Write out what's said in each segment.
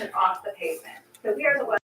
portion off the pavement. So we are the ones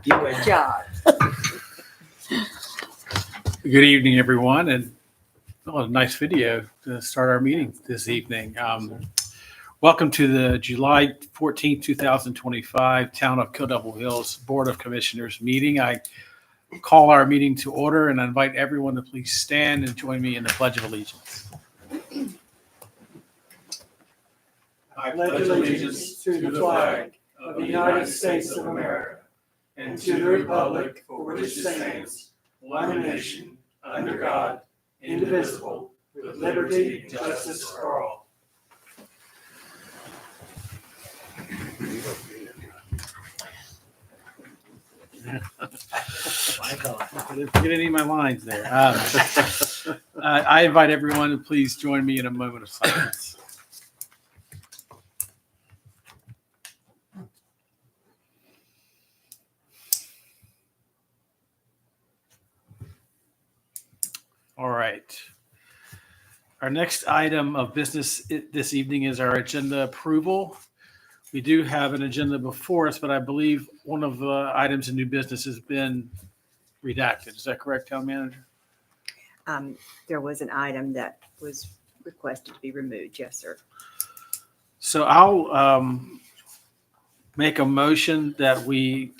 Good job. Good evening, everyone, and a nice video to start our meeting this evening. Welcome to the July 14th, 2025 Town of Kill Devil Hills Board of Commissioners meeting. I call our meeting to order and I invite everyone to please stand and join me in the Pledge of Allegiance. I pledge allegiance to the flag of the United States of America and to the republic for which it stands, one nation, under God, indivisible, with liberty and justice for all. I didn't forget any of my lines there. I invite everyone to please join me in a moment of silence. All right. Our next item of business this evening is our agenda approval. We do have an agenda before us, but I believe one of the items in new business has been redacted. Is that correct, Town Manager? There was an item that was requested to be removed. Yes, sir. So I'll make a motion that we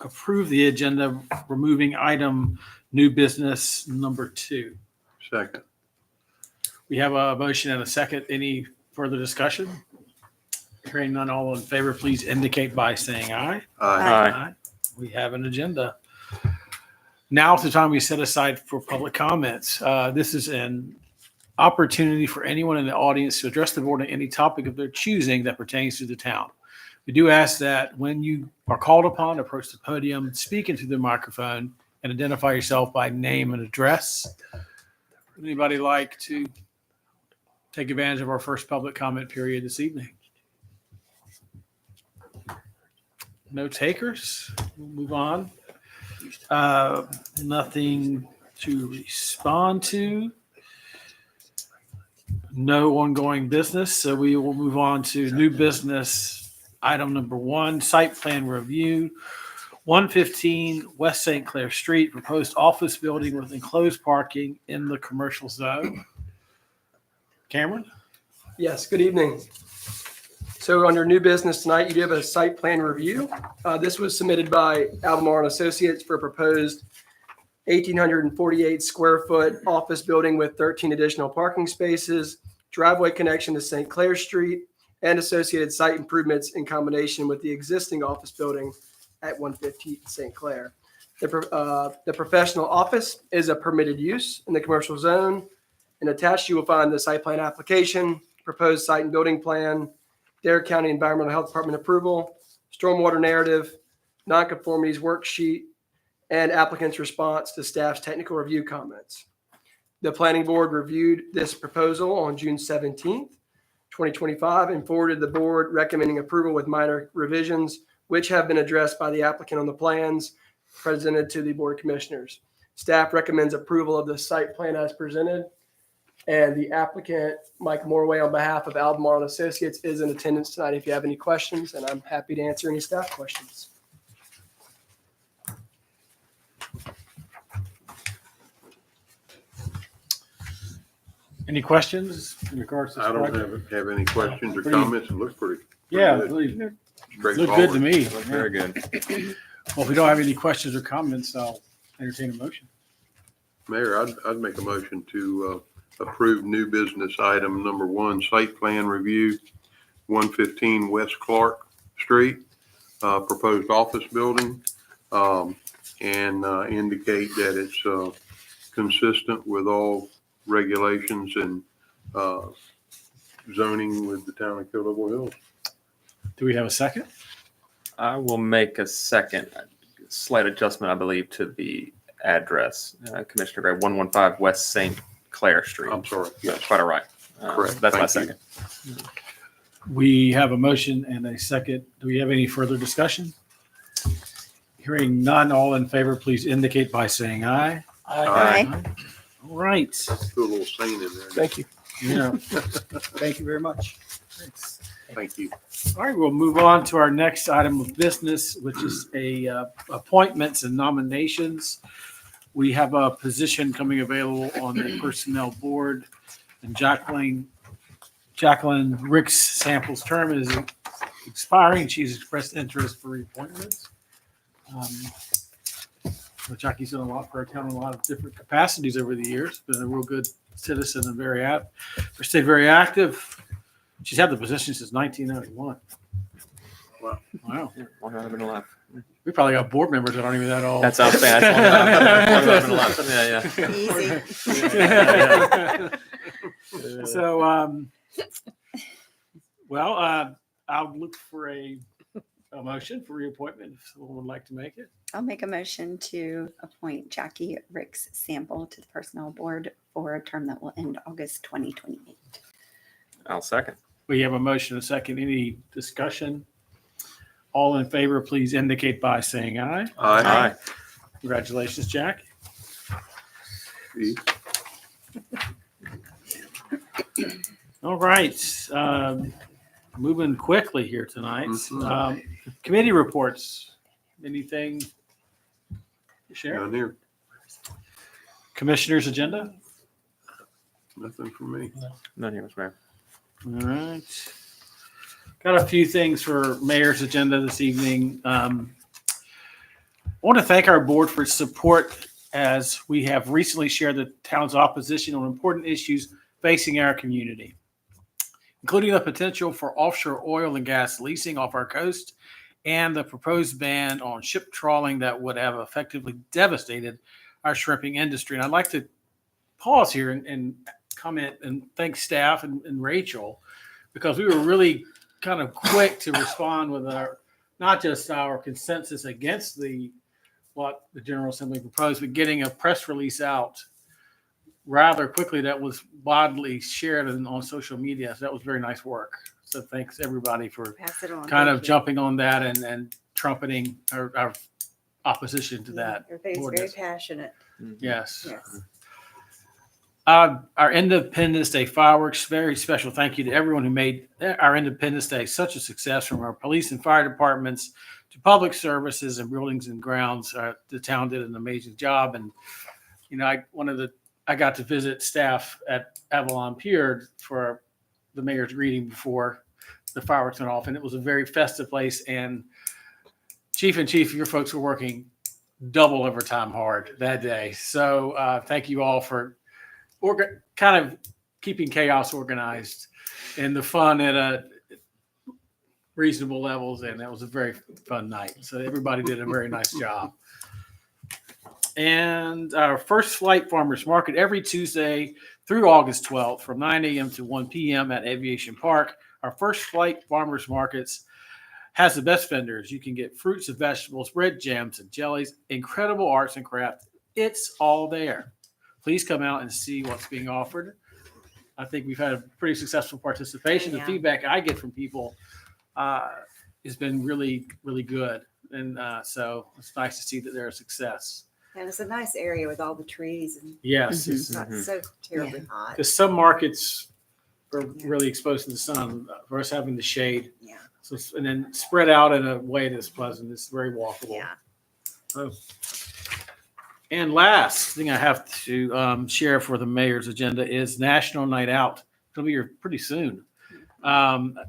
approve the agenda, removing item new business number 2. Second. We have a motion and a second. Any further discussion? Hearing none, all in favor, please indicate by saying aye. Aye. We have an agenda. Now is the time we set aside for public comments. This is an opportunity for anyone in the audience to address the board on any topic of their choosing that pertains to the town. We do ask that when you are called upon, approach the podium, speak into the microphone, and identify yourself by name and address. Would anybody like to take advantage of our first public comment period this evening? No takers? We'll move on. Nothing to respond to. No ongoing business. So we will move on to new business. Item number 1, site plan review. 115 West St. Clair Street, proposed office building with enclosed parking in the commercial zone. Cameron? Yes, good evening. So under new business tonight, you do have a site plan review. This was submitted by Albemarle and Associates for a proposed 1,848 square foot office building with 13 additional parking spaces, driveway connection to St. Clair Street, and associated site improvements in combination with the existing office building at 115 St. Clair. The professional office is a permitted use in the commercial zone. And attached, you will find the site plan application, proposed site and building plan, Dare County Environmental Health Department approval, stormwater narrative, nonconformities worksheet, and applicant's response to staff's technical review comments. The planning board reviewed this proposal on June 17th, 2025, and forwarded the board recommending approval with minor revisions, which have been addressed by the applicant on the plans presented to the board of commissioners. Staff recommends approval of the site plan as presented. And the applicant, Mike Morway, on behalf of Albemarle and Associates, is in attendance tonight if you have any questions, and I'm happy to answer any staff questions. Any questions in regards to this I don't project? have any questions or Pretty- comments. It looks pretty Yeah, good. really look straightforward. good to me. Very good. Well, if we don't have any questions or comments, I'll entertain a motion. Mayor, I'd make a motion to approve new business item number 1, site plan review, 115 West Clark Street, proposed office building, and indicate that it's consistent with all regulations and zoning with the town of Kill Devil Hills. Do we have a second? I will make a second slight adjustment, I believe, to the address. Commissioner Gray, 115 West St. Clair Street. I'm sorry. That's quite all right. Correct. That's my Thank you. second. We have a motion and a second. Do we have any further discussion? Hearing none, all in favor, please indicate by saying aye. Aye. All right. Put a little sand in there. Thank you. Yeah. Thank you very much. Thanks. Thank you. All right, we'll move on to our next item of business, which is appointments and nominations. We have a position coming available on the Personnel Board, and Jacqueline Ricks Sample's term is expiring. She's expressed interest for reappointment. Jackie's done a lot for our town in a lot of different capacities over the years. Been a real good citizen and stayed very active. She's had the position since 1991. Wow. Yeah, one out of been alive. We probably got board members that aren't even that old. That's out there. That's one out of been alive. Yeah, Easy. So, I'll look for a motion for reappointment if someone would like to make it. I'll make a motion to appoint Jackie Ricks Sample to the Personnel Board for a term that will end August 2028. I'll second. We have a motion and a second. Any discussion? All in favor, please indicate by saying aye. Aye. Congratulations, Jack. All right. Moving quickly here tonight. Committee reports. Anything to share? Down here, Commissioner's agenda? nothing for me. None here, Mr. Mayor. All right. Got a few things for mayor's agenda this evening. I want to thank our board for its support as we have recently shared the town's opposition on important issues facing our community, including the potential for offshore oil and gas leasing off our coast and the proposed ban on ship trawling that would have effectively devastated our shrimping industry. And I'd like to pause here and comment and thank staff and Rachel, because we were really kind of quick to respond with not just our consensus against what the General Assembly proposed, but getting a press release out rather quickly that was widely shared on social media. So that was very nice work. So thanks everybody for Pass it on. kind Thank of you. jumping on that and trumpeting our opposition to that. Everybody's very ordinance. passionate. Yes. Yes. Our Independence Day fireworks, very special thank you to everyone who made our Independence Day such a success, from our police and fire departments to public services and buildings and grounds. The town did an amazing job. And, I got to visit staff at Avalon Pier for the mayor's greeting before the fireworks went off. And it was a very festive place. And Chief, your folks were working double overtime hard that day. So thank you all for kind of keeping chaos organized and the fun at reasonable levels. And that was a very fun night. So everybody did a very nice job. And our First Flight Farmers Market every Tuesday through August 12th from 9 a.m. to 1 p.m. at Aviation Park. Our First Flight Farmers Markets has the best vendors. You can get fruits and vegetables, bread, jams, and jellies, incredible arts and crafts. It's all there. Please come out and see what's being offered. I think we've had a pretty successful participation. The Yeah. feedback I get from people has been really, really good. And so it's nice to see that they're a success. And it's a nice area with all the trees and Yes. it's not so terribly hot. Because some markets are really exposed to the sun for us having the shade. Yeah. So, and then spread out in a way that's pleasant. It's very walkable. Yeah. Oh. And last thing I have to share for the mayor's agenda is National Night Out. It'll be here pretty soon.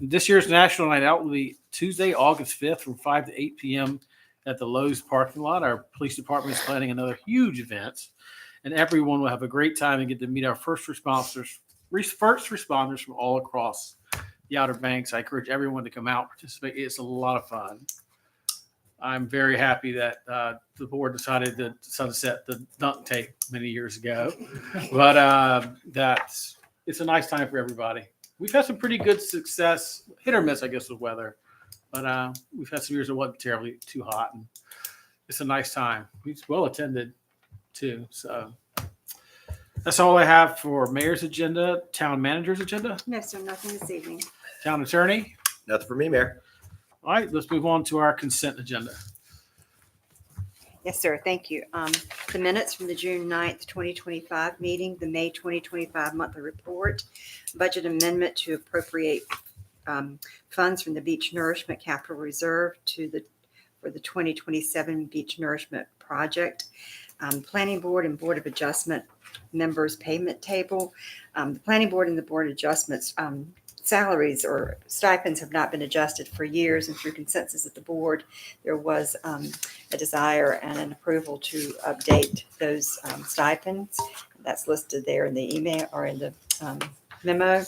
This year's National Night Out will be Tuesday, August 5th from 5 to 8 p.m. at the Lowe's parking lot. Our police department is planning another huge event, and everyone will have a great time and get to meet our first responders from all across the Outer Banks. I encourage everyone to come out, participate. It's a lot of fun. I'm very happy that the board decided to sunset the dunk tape many years ago, but it's a nice time for everybody. We've had some pretty good success, hit or miss, I guess, with weather. But we've had some years that wasn't terribly too hot, and it's a nice time. It's well attended too. So that's all I have for mayor's agenda, town manager's agenda, No, sir, nothing this evening. town attorney. Nothing for me, Mayor. All right, let's move on to our consent agenda. Yes, sir. Thank you. The minutes from the June 9th, 2025 meeting, the May 2025 monthly report, budget amendment to appropriate funds from the Beach Nourishment Capital Reserve for the 2027 Beach Nourishment Project. Planning Board and Board of Adjustment members payment table. The Planning Board and the Board of Adjustments salaries or stipends have not been adjusted for years, and through consensus of the board, there was a desire and an approval to update those stipends. That's listed there in the email or in the memo.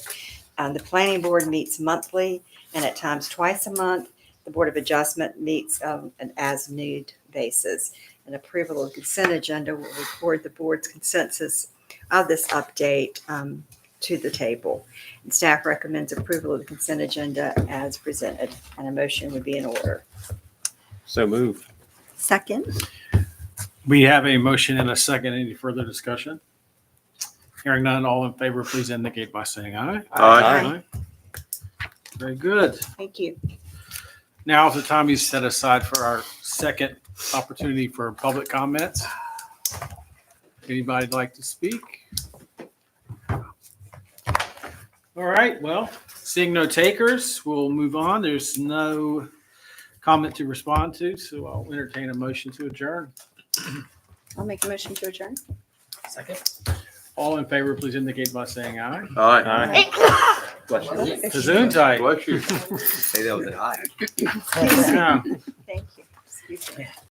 The Planning Board meets monthly and at times twice a month. The Board of Adjustment meets an as-need basis. An approval of the consent agenda will record the board's consensus of this update to the table. And staff recommends approval of the consent agenda as presented, and a motion would be in order. So move. Second. We have a motion and a second. Any further discussion? Hearing none, all in favor, please indicate by saying aye. Aye. Very good. Thank you. Now is the time you set aside for our second opportunity for public comments. Anybody like to speak? All right, well, seeing no takers, we'll move on. There's no comment to respond to, so I'll entertain a motion to adjourn. I'll make a motion to adjourn. All in favor, please indicate by saying aye. Aye. Gesundheit. Bless you. Say that was an aye. Yeah. Thank you. Excuse me.